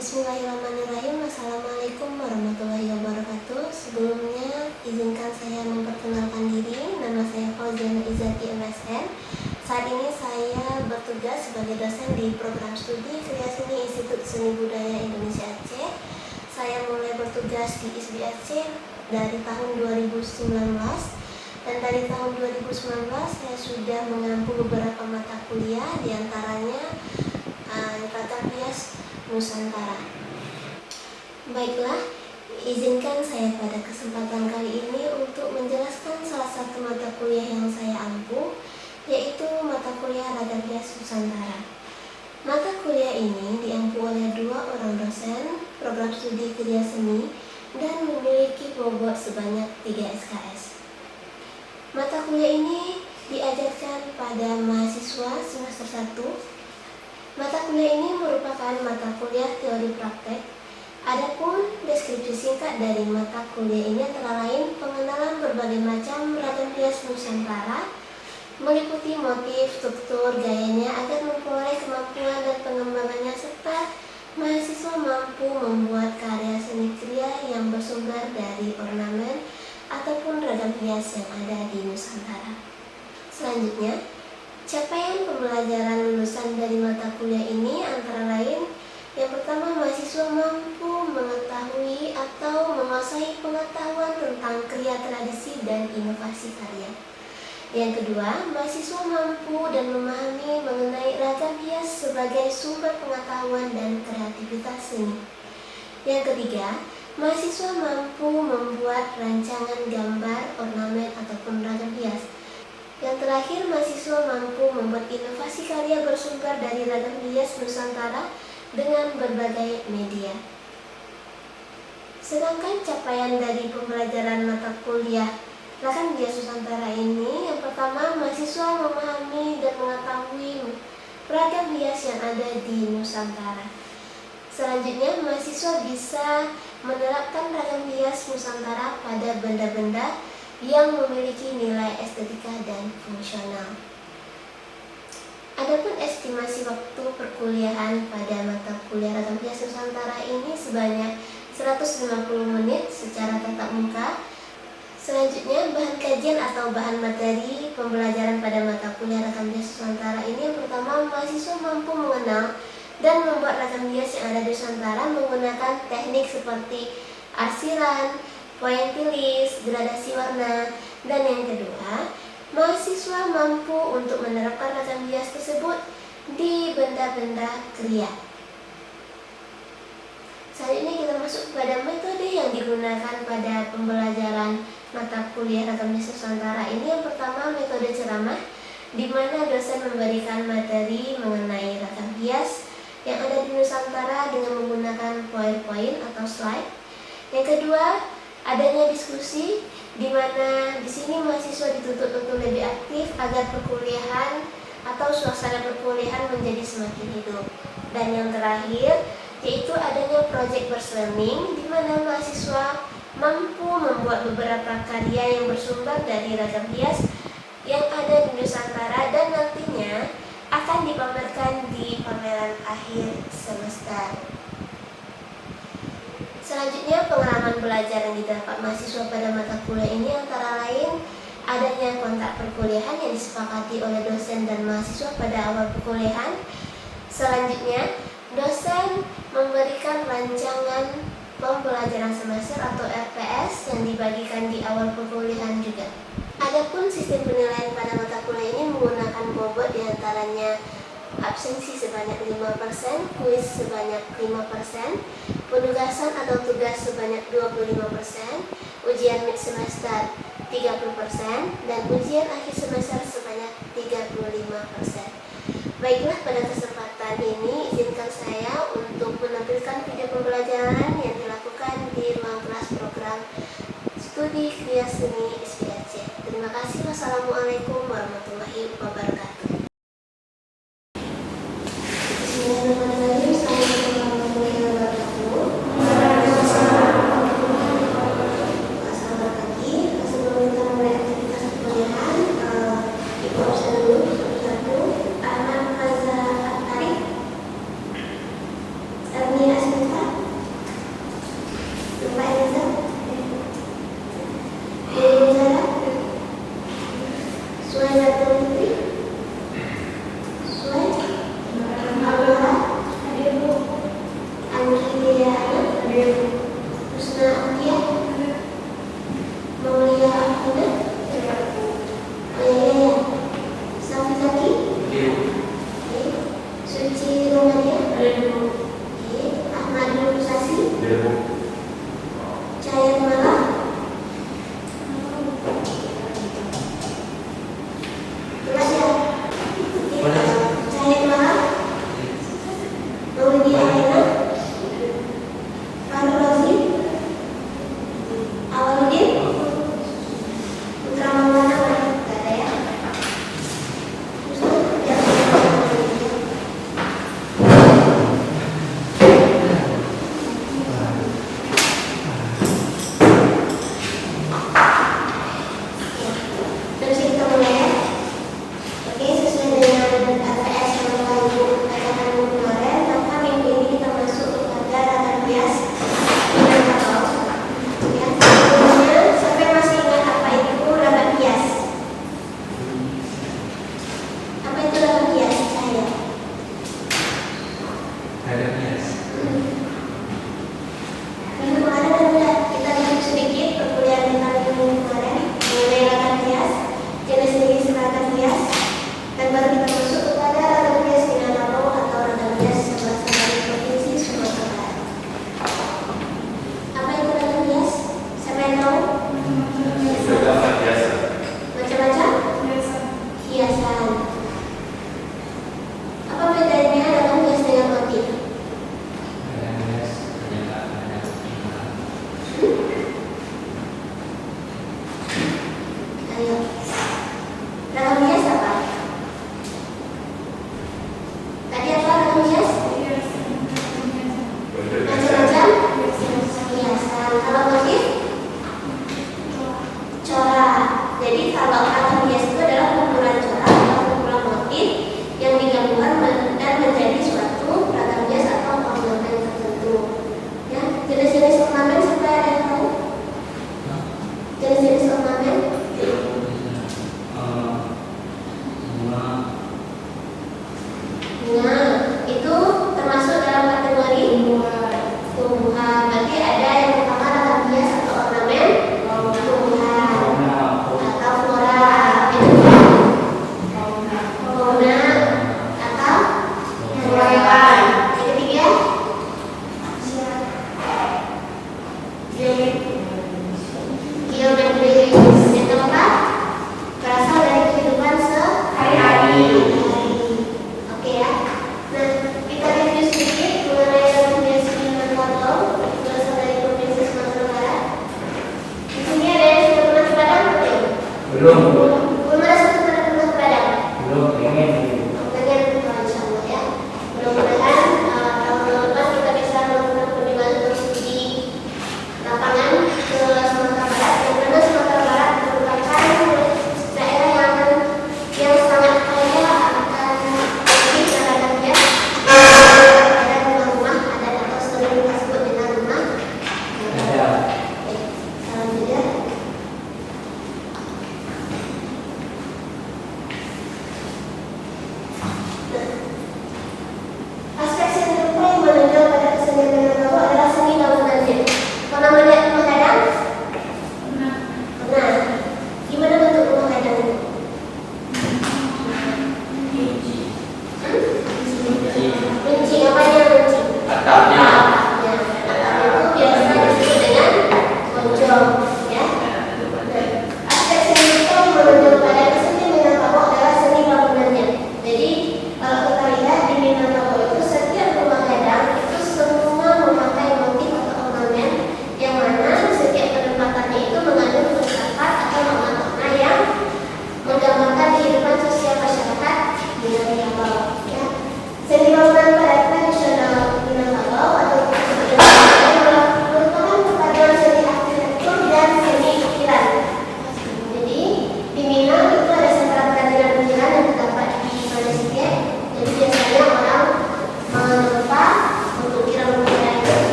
Bismillahirrahmanirrahim. Assalamualaikum warahmatullahi wabarakatuh. Sebelumnya izinkan saya memperkenalkan diri. Nama saya Fauziana Izati MSN. Saat ini saya bertugas sebagai dosen di program studi Kriya Seni Institut Seni Budaya Indonesia Aceh. Saya mulai bertugas di ISBI Aceh dari tahun 2019, dan dari tahun 2019 saya sudah mengampu beberapa mata kuliah, diantaranya Tata Rias Nusantara. Baiklah, izinkan saya pada kesempatan kali ini untuk menjelaskan salah satu mata kuliah yang saya ampu, yaitu mata kuliah Ragam Hias Nusantara. Mata kuliah ini diampu oleh 2 orang dosen program studi Kriya Seni dan memiliki bobot sebanyak 3 SKS. Mata kuliah ini diajarkan pada mahasiswa semester 1. Mata kuliah ini merupakan mata kuliah teori praktek. Adapun deskripsi singkat dari mata kuliah ini antara lain pengenalan berbagai macam ragam hias Nusantara, meliputi motif, struktur, gayanya agar memperoleh kemampuan dan pengembangannya, serta mahasiswa mampu membuat karya seni kriya yang bersumber dari ornamen ataupun ragam hias yang ada di Nusantara. Selanjutnya, capaian pembelajaran lulusan dari mata kuliah ini antara lain: yang pertama, mahasiswa mampu mengetahui atau menguasai pengetahuan tentang kriya tradisi dan inovasi karya. Yang kedua, mahasiswa mampu dan memahami mengenai ragam hias sebagai sumber pengetahuan dan kreativitas seni. Yang ketiga, mahasiswa mampu membuat rancangan gambar, ornamen, ataupun ragam hias. Yang terakhir, mahasiswa mampu membuat inovasi karya bersumber dari ragam hias Nusantara dengan berbagai media. Sedangkan capaian dari pembelajaran mata kuliah Ragam Hias Nusantara ini, yang pertama, mahasiswa memahami dan mengetahui ragam hias yang ada di Nusantara. Selanjutnya, mahasiswa bisa menerapkan ragam hias Nusantara pada benda-benda yang memiliki nilai estetika dan fungsional. Adapun estimasi waktu perkuliahan pada mata kuliah Ragam Hias Nusantara ini sebanyak 150 menit secara tatap muka. Selanjutnya, bahan kajian atau bahan materi pembelajaran pada mata kuliah Ragam Hias Nusantara ini, yang pertama, mahasiswa mampu mengenal dan membuat ragam hias yang ada di Nusantara menggunakan teknik seperti arsiran, pointilis, gradasi warna. Dan yang kedua, mahasiswa mampu untuk menerapkan ragam hias tersebut di benda-benda kriya. Selanjutnya kita masuk kepada metode yang digunakan pada pembelajaran mata kuliah Ragam Hias Nusantara ini. Yang pertama, metode ceramah, di mana dosen memberikan materi mengenai ragam hias yang ada di Nusantara dengan menggunakan PowerPoint atau slide. Yang kedua, adanya diskusi, di mana di sini mahasiswa dituntut untuk lebih aktif agar perkuliahan atau suasana perkuliahan menjadi semakin hidup. Dan yang terakhir, yaitu adanya project based learning, di mana mahasiswa mampu membuat beberapa karya yang bersumber dari ragam hias yang ada di Nusantara dan nantinya akan dipamerkan di pameran akhir semester. Selanjutnya, pengalaman belajar yang didapat mahasiswa pada mata kuliah ini antara lain adanya kontrak perkuliahan yang disepakati oleh dosen dan mahasiswa pada awal perkuliahan. Selanjutnya, dosen memberikan rancangan pembelajaran semester atau RPS yang dibagikan di awal perkuliahan juga. Adapun sistem penilaian pada mata kuliah ini menggunakan bobot, diantaranya absensi sebanyak 5%, kuis sebanyak 5%, penugasan atau tugas sebanyak 25%, ujian mid semester 30%, dan ujian akhir semester sebanyak 35%. Baiklah, pada kesempatan ini izinkan saya untuk menampilkan video pembelajaran yang dilakukan di ruang kelas program studi Kriya Seni ISBI Aceh. Terima kasih. Wassalamualaikum warahmatullahi wabarakatuh. Bismillahirrahmanirrahim. Assalamualaikum warahmatullahi wabarakatuh. Selamat pagi. Sebelum kita mulai aktivitas perkuliahan, Ibu absen dulu. Satu, Aman Faza Tarik, Ernia Asmita,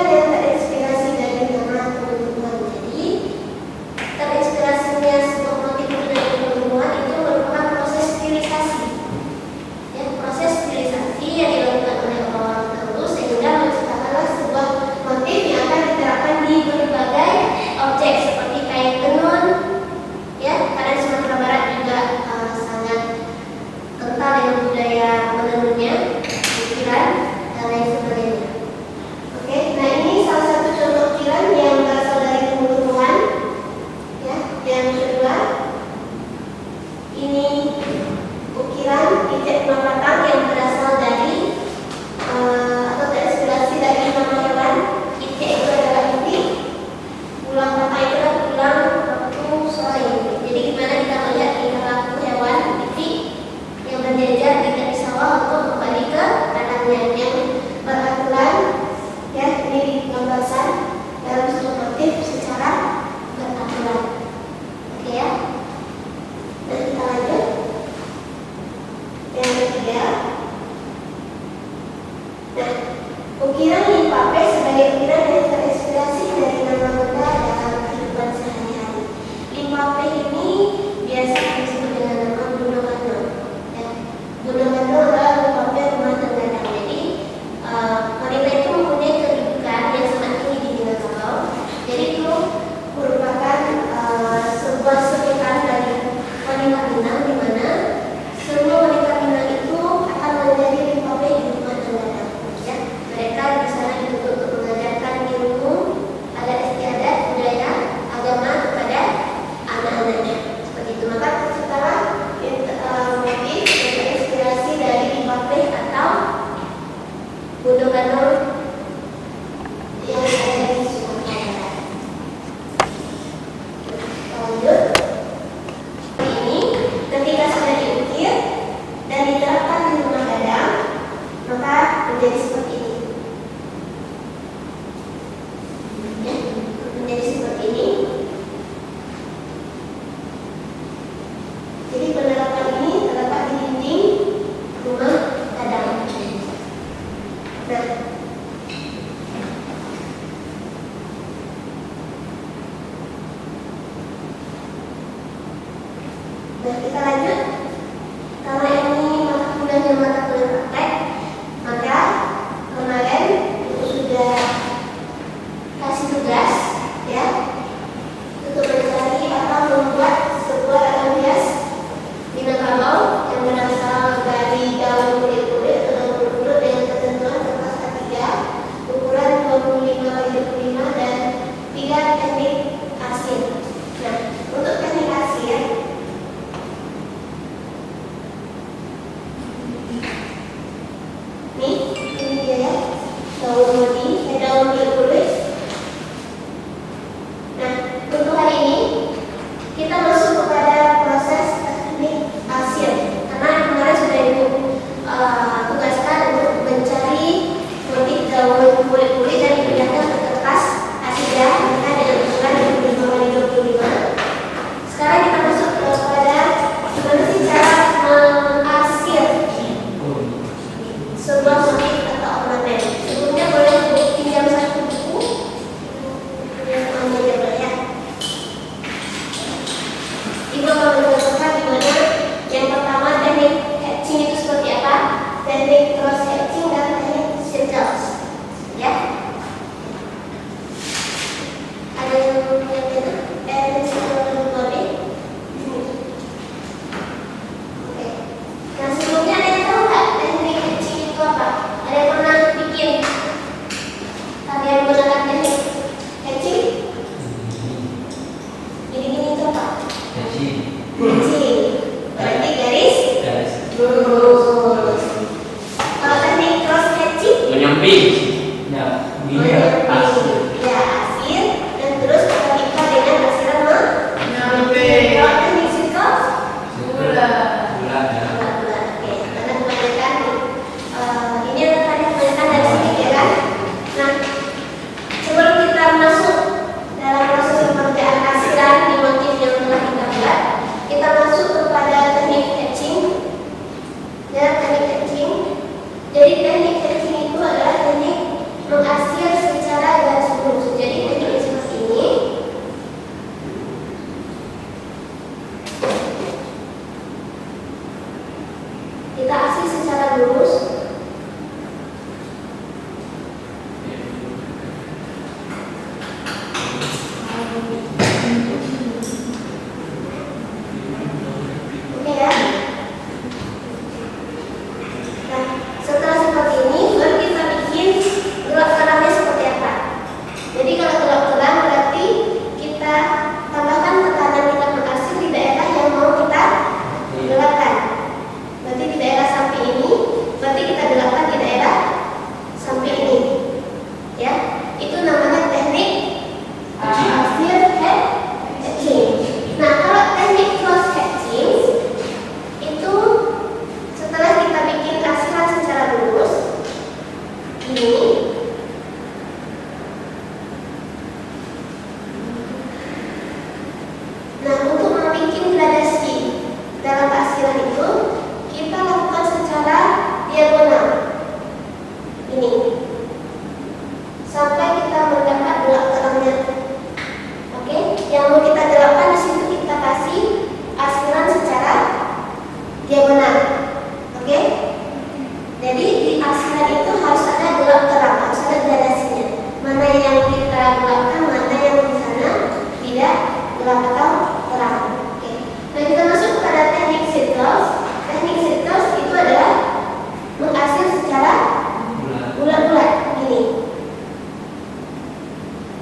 ukiran yang terinspirasi dari nama tumbuh-tumbuhan. Jadi terinspirasinya sebuah motif dari tumbuh-tumbuhan itu merupakan proses stilisasi, ya, proses stilisasi yang dilakukan oleh orang dahulu sehingga menciptakanlah sebuah motif yang akan diterapkan di berbagai objek seperti kain tenun, ya, karena di Sumatera Barat juga sangat kental dengan budaya menenunnya, ukiran dan lain sebagainya. Oke, nah ini salah satu contoh ukiran yang berasal dari tumbuh-tumbuhan. Ya, yang kedua, ini ukiran itik tulang batang yang berasal dari atau terinspirasi dari nama hewan. Itik itu adalah itik, tulang batang itu adalah tulang waktu sore. Jadi gimana kita melihat tingkah laku hewan itik yang berjajar di sawah untuk kembali ke kandangnya yang beraturan, ya, ini digambarkan dalam satu motif secara beraturan. Oke ya. Dan kita lanjut. Yang ketiga, nah, ukiran limpape sebagai ukiran yang terinspirasi dari nama benda dalam kehidupan sehari-hari. Limpape ini biasa disebut dengan nama gunung ganong. Ya, gunung ganong adalah limpape rumah tenggadang. Jadi mereka itu mempunyai kedudukan yang sangat tinggi di Minangkabau. Jadi itu merupakan sebuah sebutan dari wanita Minang, di mana semua wanita Minang itu akan menjadi limpape di rumah tenggadang. Ya, mereka di sana dituntut untuk mengajarkan ilmu, adat istiadat, budaya, agama kepada anak-anaknya. Seperti itu. Maka terciptalah motif yang terinspirasi dari limpape atau gunung ganong yang ada di Sumatera Barat. Lanjut. Ini ketika sudah diukir dan diterapkan di rumah gadang, maka menjadi seperti ini. Ya, menjadi seperti ini. Jadi penerapan ini terdapat di dinding rumah gadang. Nah, kita lanjut. Karena ini mata kuliahnya mata kuliah praktek, maka kemarin itu sudah kasih tugas, ya, untuk mencari atau membuat sebuah alat hias Minangkabau yang berasal dari daun kulit-kulit atau daun kulit dengan ketentuan kertas A3 ukuran 25x25 dan 3 teknik arsir. Nah, untuk teknik arsir, ini dia ya, daun modi, daun kulit. Nah, untuk hari ini kita masuk kepada proses teknik arsir, karena kemarin sudah tugaskan untuk mencari motif daun kulit-kulit dan dipindahkan ke kertas A3 dengan ukuran 25x25. Sekarang kita masuk kepada bagaimana sih cara mengarsir sebuah motif atau ornamen. Sebelumnya boleh pinjam satu buku yang ambil ya. Ibu akan menjelaskan gimana yang pertama teknik hatching itu seperti apa, teknik cross hatching dan teknik circles, ya. Ada yang punya beda? Oke. Nah, sebelumnya ada yang tahu nggak teknik hatching itu apa? Ada yang pernah bikin kalian menggunakan teknik hatching? Jadi gini itu apa? Hatching. Berarti garis lurus. Kalau teknik cross hatching Menyamping. Ya, begini ya. Arsir. Ya, arsir dan terus kita pikat dengan arsiran menyamping. Kalau teknik circles Bulat ya. bulat-bulat. Oke, karena kebanyakan ini adalah tadi kebanyakan dari sini ya kan. Nah, sebelum kita masuk dalam proses pengerjaan arsiran di motif yang telah kita buat, kita masuk kepada teknik hatching. Ya, teknik hatching. Jadi teknik hatching itu adalah teknik mengarsir secara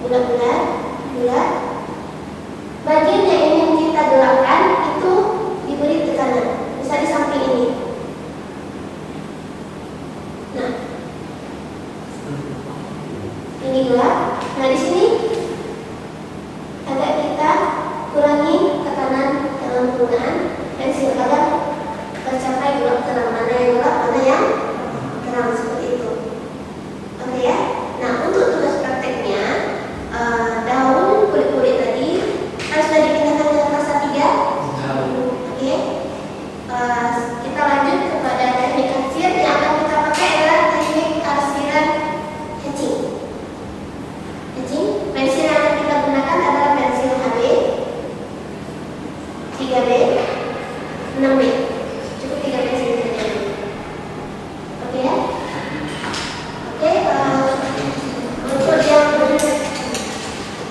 bulat-bulat, bulat. Bagian yang ingin kita gelapkan itu diberi tekanan, bisa di samping ini. Nah, ini gelap. Nah, di sini agak kita kurangi tekanan dalam penggunaan pensil agar tercapai gelap terang, mana yang gelap, mana yang terang, seperti itu. Oke ya. Nah, untuk tugas prakteknya, daun kulit-kulit tadi sudah dipindahkan ke fasa 3. Oke. Kita lanjut kepada teknik arsir. Yang akan kita pakai adalah teknik arsiran hatching. Pensil yang akan kita gunakan adalah pensil HB, 3B, 6B. Cukup 3 pensil saja. Oke ya. Oke, untuk yang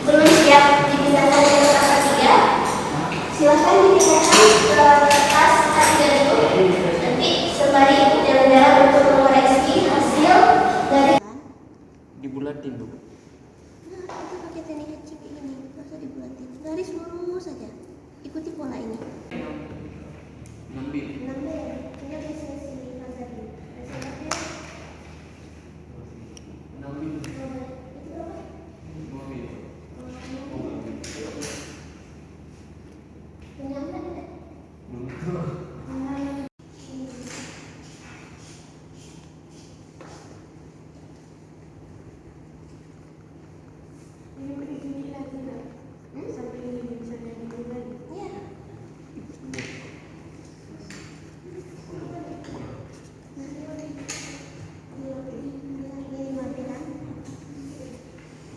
belum siap dipindahkan ke fasa 3, silahkan dipindahkan ke tas A3 dulu. Nanti sembari ikut jalan-jalan untuk mengoreksi hasil dari. Dibulatin dulu. Nah, kita pakai teknik kecil kayak gini, nggak usah dibulatin, garis lurus saja. Ikuti pola ini. 6B. 6B, ini di sini fasa B.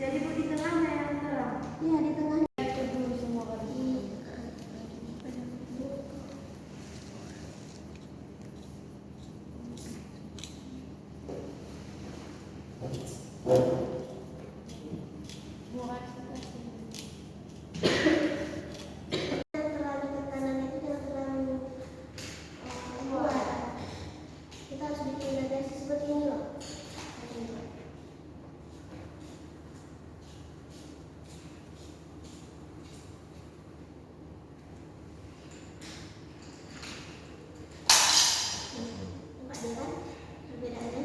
Jadi bu di tengahnya yang terang. Iya, di tengah. Itu dulu semua kali. Terlalu tekanan itu jangan terlalu kuat. Kita harus bikin gradasi seperti ini loh. Nampak dia kan perbedaannya.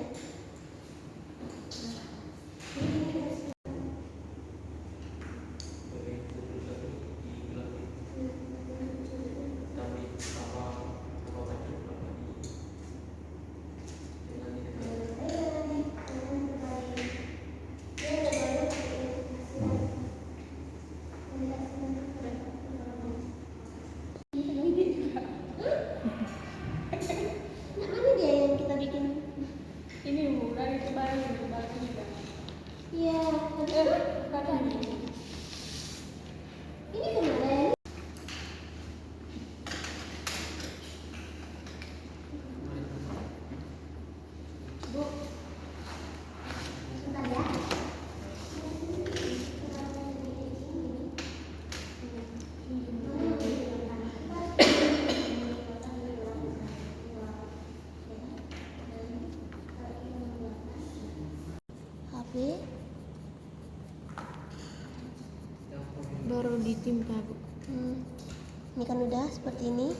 Nah, mana dia yang kita bikin? Ini bu, dari kebalik ini kan. Iya, Kata ini. ini kemarin. Bu, Bentar ya. HP baru ditimpa bu. Ini kan udah seperti ini.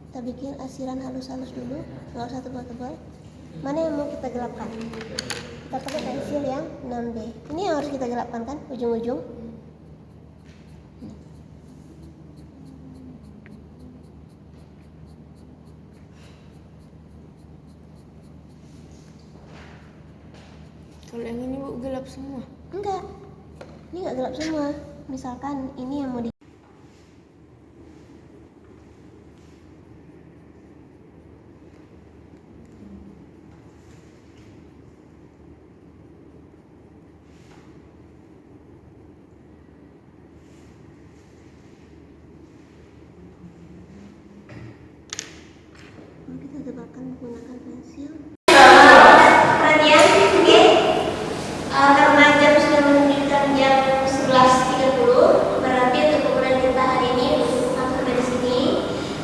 Kita bikin asiran halus-halus dulu, nggak usah tebal-tebal. Mana yang mau kita gelapkan? Kita pakai pensil yang 6B. Ini yang harus kita gelapkan kan, ujung-ujung. Kalau yang ini bu gelap semua. Enggak, ini nggak gelap semua. Misalkan ini yang mau di. Kita tebalkan menggunakan pensil. Perhatian, oke. Karena jam sudah menunjukkan jam 11.30, berarti untuk kemudian kita hari ini sampai di sini.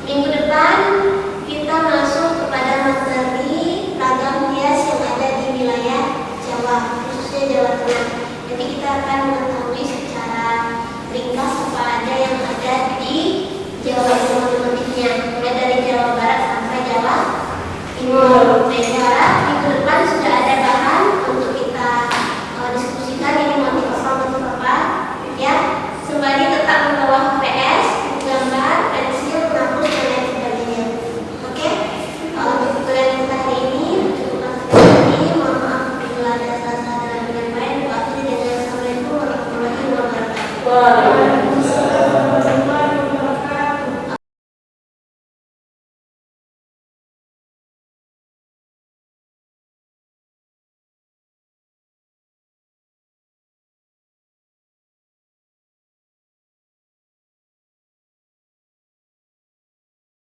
Minggu depan kita masuk kepada materi ragam hias yang ada di wilayah Jawa, khususnya Jawa Tengah. Jadi kita akan Saya harap minggu depan sudah ada bahan untuk kita diskusikan. Ini motif apa ya. Sembari tetap membawa HPS, gambar, pensil, penghapus dan lain sebagainya. Oke? Untuk tutorial kita hari ini cukuplah sekian ini. Mohon maaf bila ada salah-salah dalam penyampaian. Wa akhiri dari Assalamualaikum warahmatullahi wabarakatuh.